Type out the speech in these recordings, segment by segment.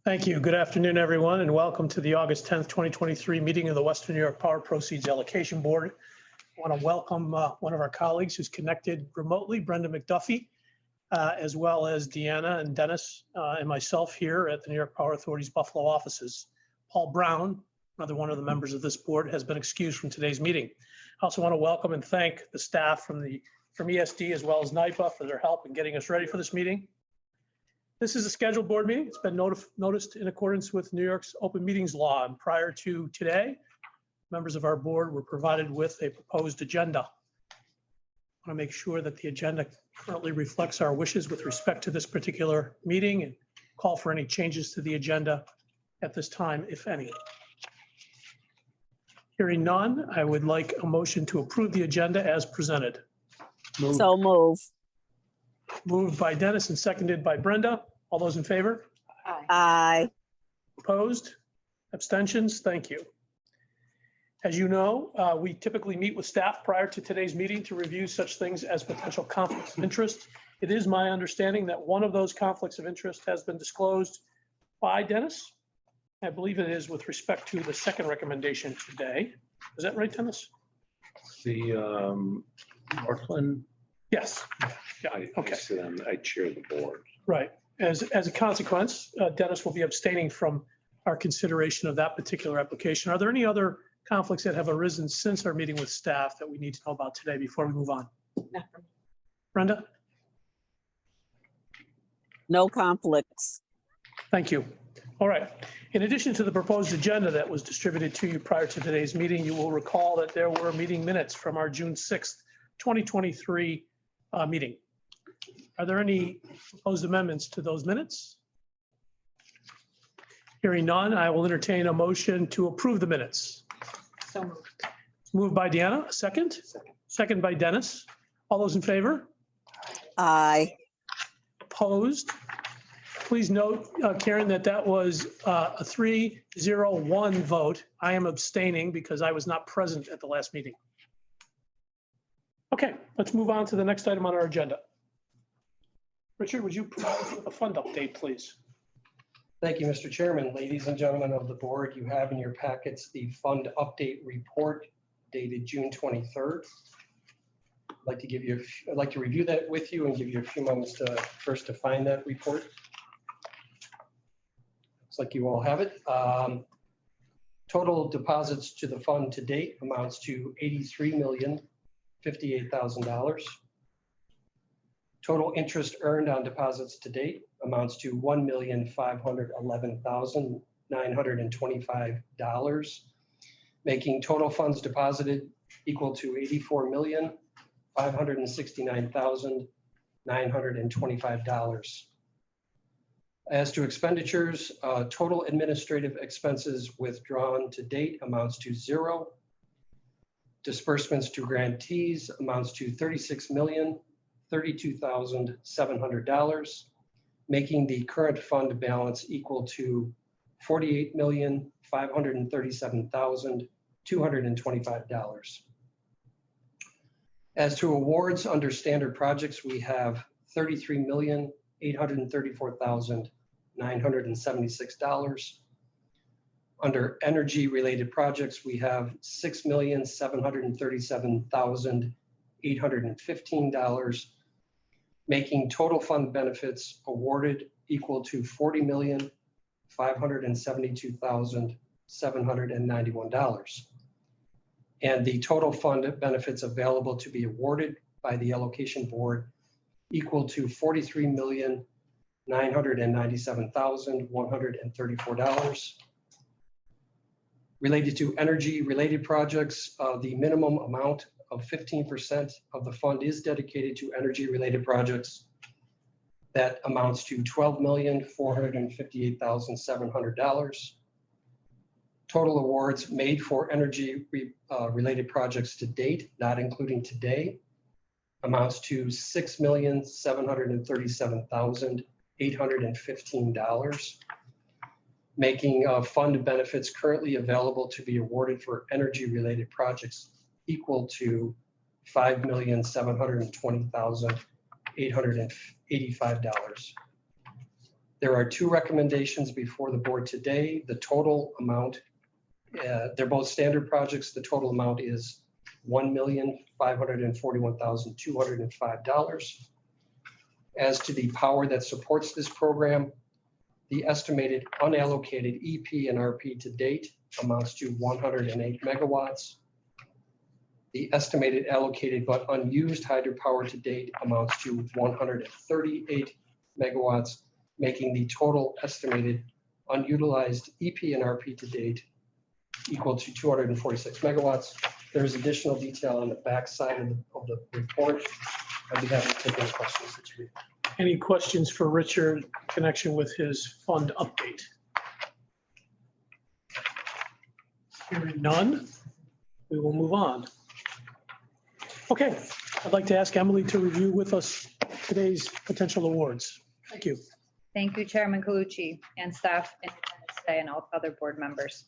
Thank you. Good afternoon, everyone, and welcome to the August 10th, 2023 meeting of the Western New York Power Proceeds Allocation Board. I want to welcome one of our colleagues who's connected remotely, Brenda McDuffie, as well as Deanna and Dennis and myself here at the New York Power Authority's Buffalo offices. Paul Brown, another one of the members of this board, has been excused from today's meeting. I also want to welcome and thank the staff from ESD as well as NYPA for their help in getting us ready for this meeting. This is a scheduled board meeting. It's been noticed in accordance with New York's open meetings law. And prior to today, members of our board were provided with a proposed agenda. I want to make sure that the agenda currently reflects our wishes with respect to this particular meeting and call for any changes to the agenda at this time, if any. Hearing none, I would like a motion to approve the agenda as presented. So move. Moved by Dennis and seconded by Brenda. All those in favor? Aye. Opposed? Abstentions? Thank you. As you know, we typically meet with staff prior to today's meeting to review such things as potential conflicts of interest. It is my understanding that one of those conflicts of interest has been disclosed by Dennis. I believe it is with respect to the second recommendation today. Is that right, Dennis? The Northland. Yes. Yeah. Okay. I chair the board. Right. As a consequence, Dennis will be abstaining from our consideration of that particular application. Are there any other conflicts that have arisen since our meeting with staff that we need to know about today before we move on? Brenda? No conflicts. Thank you. All right. In addition to the proposed agenda that was distributed to you prior to today's meeting, you will recall that there were meeting minutes from our June 6th, 2023 meeting. Are there any proposed amendments to those minutes? Hearing none, I will entertain a motion to approve the minutes. So moved. Moved by Deanna, a second? Second by Dennis. All those in favor? Aye. Opposed? Please note, Karen, that was a 3-0-1 vote. I am abstaining because I was not present at the last meeting. Okay, let's move on to the next item on our agenda. Richard, would you provide us with a fund update, please? Thank you, Mr. Chairman. Ladies and gentlemen of the board, you have in your packets the fund update report dated June 23rd. I'd like to review that with you and give you a few moments to first to find that report. Looks like you all have it. Total deposits to the fund to date amounts to $83,058,000. Total interest earned on deposits to date amounts to $1,511,925, making total funds deposited equal to $84,569,925. As to expenditures, total administrative expenses withdrawn to date amounts to $0. Disbursements to grantees amounts to $36,032,700, making the current fund balance equal to $48,537,225. As to awards under standard projects, we have $33,834,976. Under energy-related projects, we have $6,737,815, making total fund benefits awarded equal to $40,572,791. And the total fund benefits available to be awarded by the allocation board equal to $43,997,134. Related to energy-related projects, the minimum amount of 15% of the fund is dedicated to energy-related projects. That amounts to $12,458,700. Total awards made for energy-related projects to date, not including today, amounts to $6,737,815. Making fund benefits currently available to be awarded for energy-related projects equal to $5,720,885. There are two recommendations before the board today. The total amount, they're both standard projects. The total amount is $1,541,205. As to the power that supports this program, the estimated unallocated EP and RP to date amounts to 108 megawatts. The estimated allocated but unused hydropower to date amounts to 138 megawatts, making the total estimated unutilized EP and RP to date equal to 246 megawatts. There is additional detail on the back side of the report. I'd be happy to take any questions that you read. Any questions for Richard in connection with his fund update? Hearing none, we will move on. Okay, I'd like to ask Emily to review with us today's potential awards. Thank you. Thank you, Chairman Calucci and staff in attendance today and all other board members.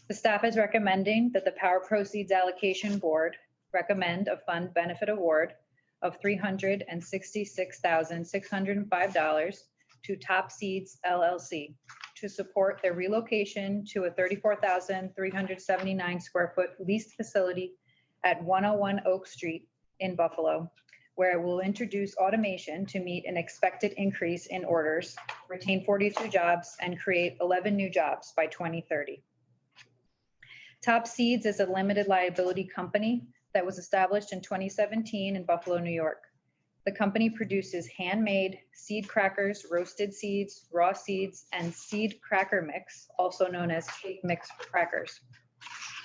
The staff is recommending that the Power Proceeds Allocation Board recommend a fund benefit award of $366,605 to Top Seeds LLC to support their relocation to a 34,379 square foot leased facility at 101 Oak Street in Buffalo, where it will introduce automation to meet an expected increase in orders, retain 42 jobs, and create 11 new jobs by 2030. Top Seeds is a limited liability company that was established in 2017 in Buffalo, New York. The company produces handmade seed crackers, roasted seeds, raw seeds, and seed cracker mix, also known as cake mix for crackers.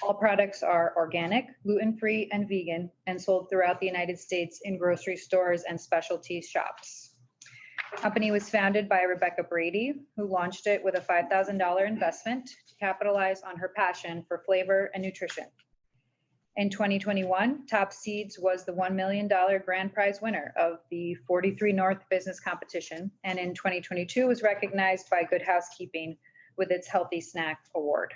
All products are organic, gluten-free, and vegan, and sold throughout the United States in grocery stores and specialty shops. The company was founded by Rebecca Brady, who launched it with a $5,000 investment to capitalize on her passion for flavor and nutrition. In 2021, Top Seeds was the $1 million grand prize winner of the 43 North Business Competition, and in 2022 was recognized by Good Housekeeping with its Healthy Snack Award.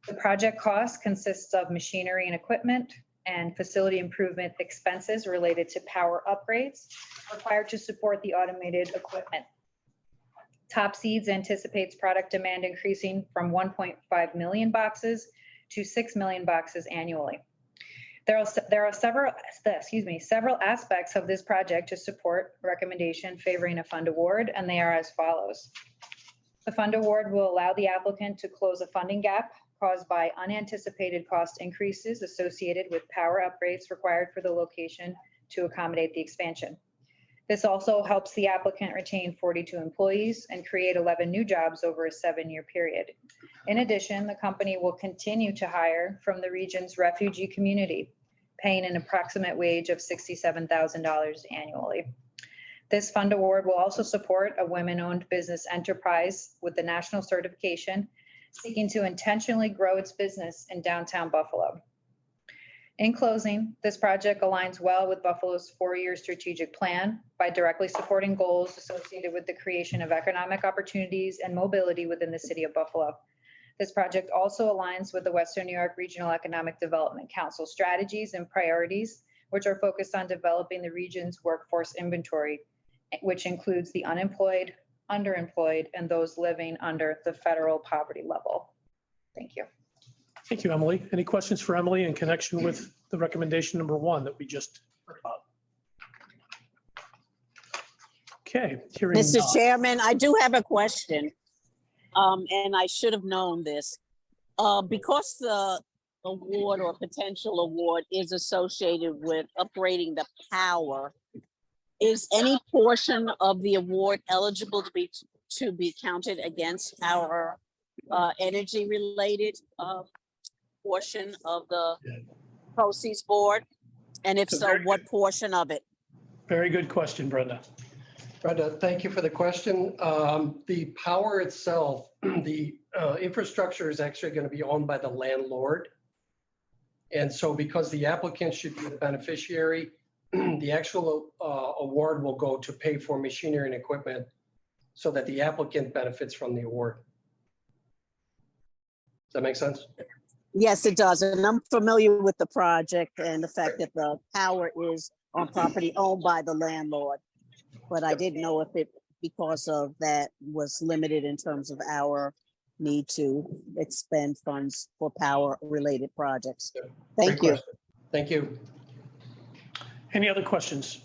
The project cost consists of machinery and equipment and facility improvement expenses related to power upgrades required to support the automated equipment. Top Seeds anticipates product demand increasing from 1.5 million boxes to 6 million boxes annually. There are several aspects of this project to support recommendation favoring a fund award, and they are as follows. The fund award will allow the applicant to close a funding gap caused by unanticipated cost increases associated with power upgrades required for the location to accommodate the expansion. This also helps the applicant retain 42 employees and create 11 new jobs over a 7-year period. In addition, the company will continue to hire from the region's refugee community, paying an approximate wage of $67,000 annually. This fund award will also support a women-owned business enterprise with the national certification, seeking to intentionally grow its business in downtown Buffalo. In closing, this project aligns well with Buffalo's 4-year strategic plan by directly supporting goals associated with the creation of economic opportunities and mobility within the city of Buffalo. This project also aligns with the Western New York Regional Economic Development Council strategies and priorities, which are focused on developing the region's workforce inventory, which includes the unemployed, underemployed, and those living under the federal poverty level. Thank you. Thank you, Emily. Any questions for Emily in connection with the recommendation number 1 that we just heard about? Okay, hearing Mr. none. Chairman, I do have a question. And I should have known this. Because the award or potential award is associated with upgrading the power, is any portion of the award eligible to be counted against our energy related portion of the proceeds board? And if so, what portion of it? Very good question, Brenda. Brenda, thank you for the question. The power itself, the infrastructure is actually going to be owned by the landlord. And so because the applicant should be the beneficiary, the actual award will go to pay for machinery and equipment so that the applicant benefits from the award. Does that make sense? Yes, it does. And I'm familiar with the project and the fact that the power is on property owned by the landlord. But I didn't know if it because of that was limited in terms of our need to expend funds for power-related projects. Thank Great you. question. Thank you. Any other questions?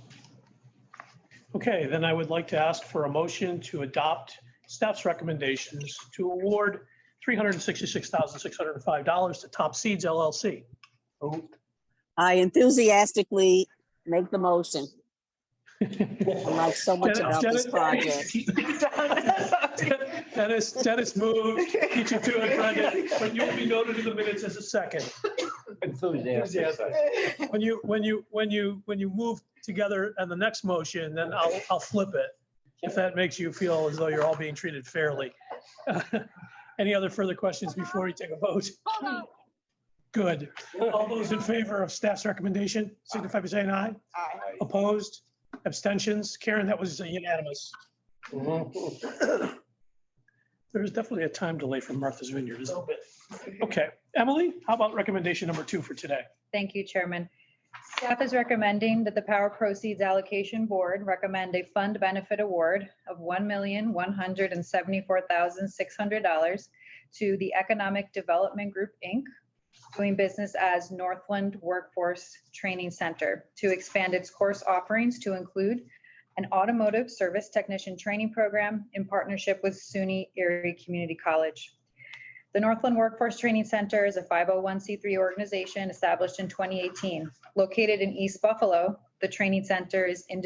Okay, then I would like to ask for a motion to adopt staff's recommendations to award $366,605 to Top Seeds LLC. I enthusiastically make the motion. I like so much about this project. Dennis moved, beat you to it, Brendan, but you'll be noted in the minutes as a second. Enthusiastic. When you move together on the next motion, then I'll flip it, if that makes you feel as though you're all being treated fairly. Any other further questions before we take a vote? Good. All those in favor of staff's recommendation, signify by saying aye. Aye. Opposed? Abstentions? Karen, that was unanimous. There's definitely a time delay from Martha's Vineyard, isn't there? Okay, Emily, how about recommendation number 2 for today? Thank you, Chairman. Staff is recommending that the Power Proceeds Allocation Board recommend a fund benefit award of $1,174,600 to the Economic Development Group, Inc., doing business as Northland Workforce Training Center, to expand its course offerings to include an automotive service technician training program in partnership with SUNY Erie Community College. The Northland Workforce Training Center is a 501c3 organization established in 2018. Located in East Buffalo, the training center is an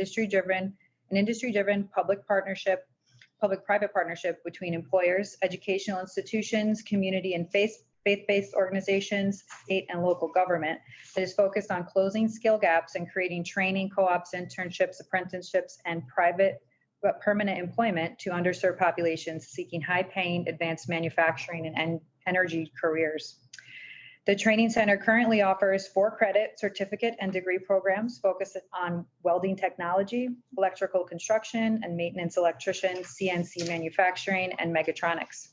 industry-driven public-private partnership between employers, educational institutions, community and faith-based organizations, state and local government that is focused on closing skill gaps and creating training, co-ops, internships, apprenticeships, and private but permanent employment to underserved populations seeking high-paying advanced manufacturing and energy careers. The training center currently offers 4-credit certificate and degree programs focused on welding technology, electrical construction and maintenance electrician, CNC manufacturing, and mechatronics.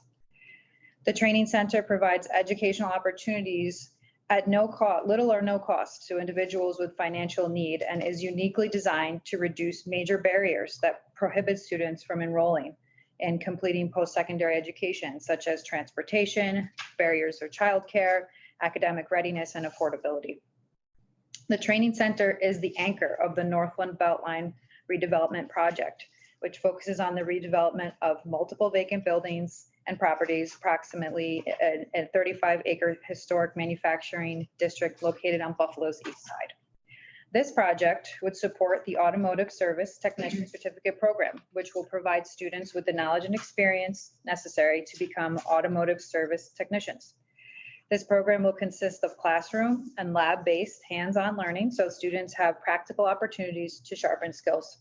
The training center provides educational opportunities at no cost, little or no cost, to individuals with financial need, and is uniquely designed to reduce major barriers that prohibit students from enrolling and completing post-secondary education, such as transportation, barriers for childcare, academic readiness, and affordability. The training center is the anchor of the Northland Beltline redevelopment project, which focuses on the redevelopment of multiple vacant buildings and properties, approximately a 35-acre historic manufacturing district located on Buffalo's east side. This project would support the Automotive Service Technician Certificate Program, which will provide students with the knowledge and experience necessary to become automotive service technicians. This program will consist of classroom and lab-based hands-on learning, so students have practical opportunities to sharpen skills.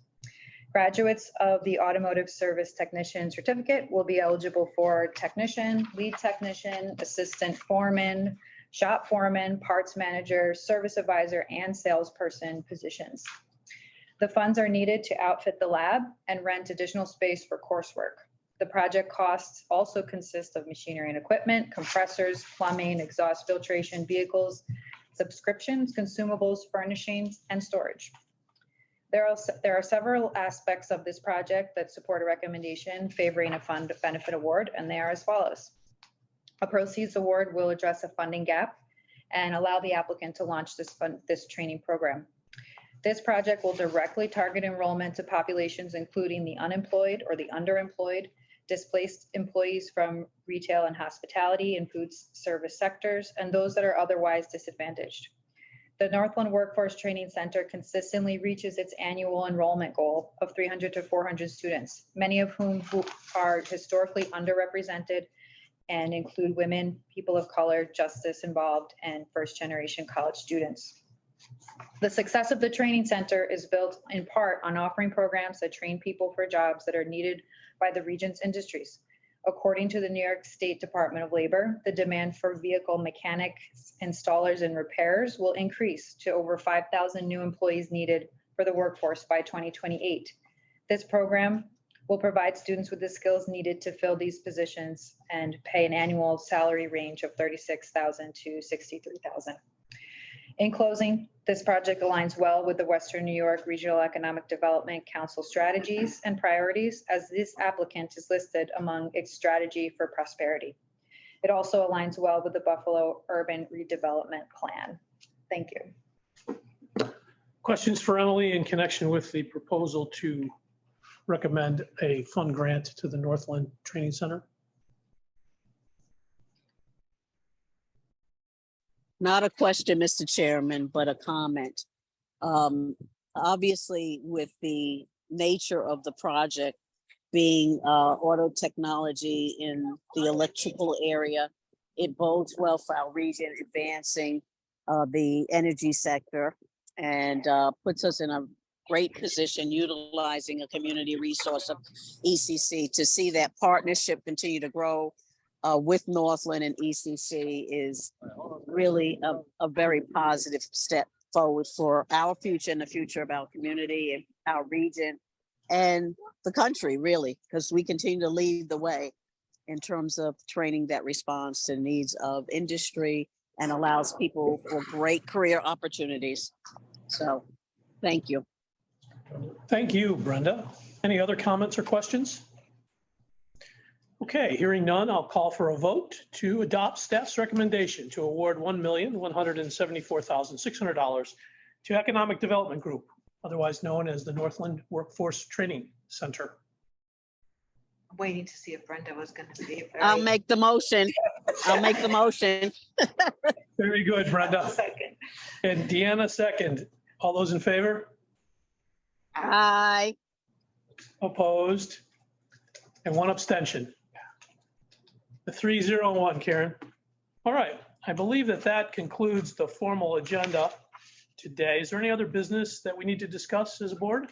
Graduates of the Automotive Service Technician Certificate will be eligible for technician, lead technician, assistant foreman, shop foreman, parts manager, service advisor, and salesperson positions. The funds are needed to outfit the lab and rent additional space for coursework. The project costs also consist of machinery and equipment, compressors, plumbing, exhaust filtration, vehicles, subscriptions, consumables, furnishings, and storage. There are several aspects of this project that support a recommendation favoring a fund benefit award, and they are as follows. A proceeds award will address a funding gap and allow the applicant to launch this training program. This project will directly target enrollment to populations including the unemployed or the underemployed, displaced employees from retail and hospitality and food service sectors, and those that are otherwise disadvantaged. The Northland Workforce Training Center consistently reaches its annual enrollment goal of 300 to 400 students, many of whom are historically underrepresented and include women, people of color, justice involved, and first-generation college students. The success of the training center is built in part on offering programs that train people for jobs that are needed by the region's industries. According to the New York State Department of Labor, the demand for vehicle mechanics, installers, and repairers will increase to over 5,000 new employees needed for the workforce by 2028. This program will provide students with the skills needed to fill these positions and pay an annual salary range of $36,000 to $63,000. In closing, this project aligns well with the Western New York Regional Economic Development Council strategies and priorities, as this applicant is listed among its strategy for prosperity. It also aligns well with the Buffalo Urban Redevelopment Plan. Thank you. Questions for Emily in connection with the proposal to recommend a fund grant to the Northland Training Center? Not a question, Mr. Chairman, but a comment. Obviously, with the nature of the project being auto technology in the electrical area, it bodes well for our region, advancing the energy sector, and puts us in a great position utilizing a community resource of ECC. To see that partnership continue to grow with Northland and ECC is really a very positive step forward for our future and the future of our community and our region and the country, really, because we continue to lead the way in terms of training that responds to the needs of industry and allows people for great career opportunities. So thank you. Thank you, Brenda. Any other comments or questions? Okay, hearing none, I'll call for a vote to adopt staff's recommendation to award $1,174,600 to Economic Development Group, otherwise known as the Northland Workforce Training Center. I'm waiting to see if Brenda was going to be. I'll make the motion. I'll make the motion. Very good, Brenda. Second. And Deanna, second. All those in favor? Aye. Opposed? And one abstention. The 301, Karen. All right, I believe that concludes the formal agenda today. Is there any other business that we need to discuss as a board?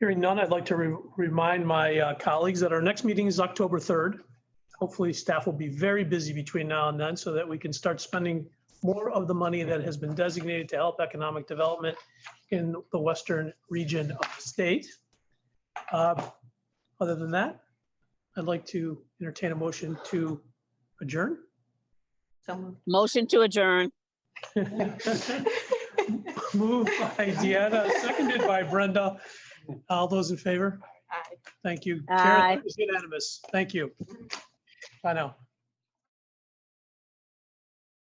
Hearing none, I'd like to remind my colleagues that our next meeting is October 3rd. Hopefully staff will be very busy between now and then so that we can start spending more of the money that has been designated to help economic development in the western region of the state. Other than that, I'd like to entertain a motion to adjourn. Motion to adjourn. Moved by Deanna, seconded by Brenda. All those in favor? Aye. Thank you. Aye. Karen, that was unanimous. Thank you. Bye now.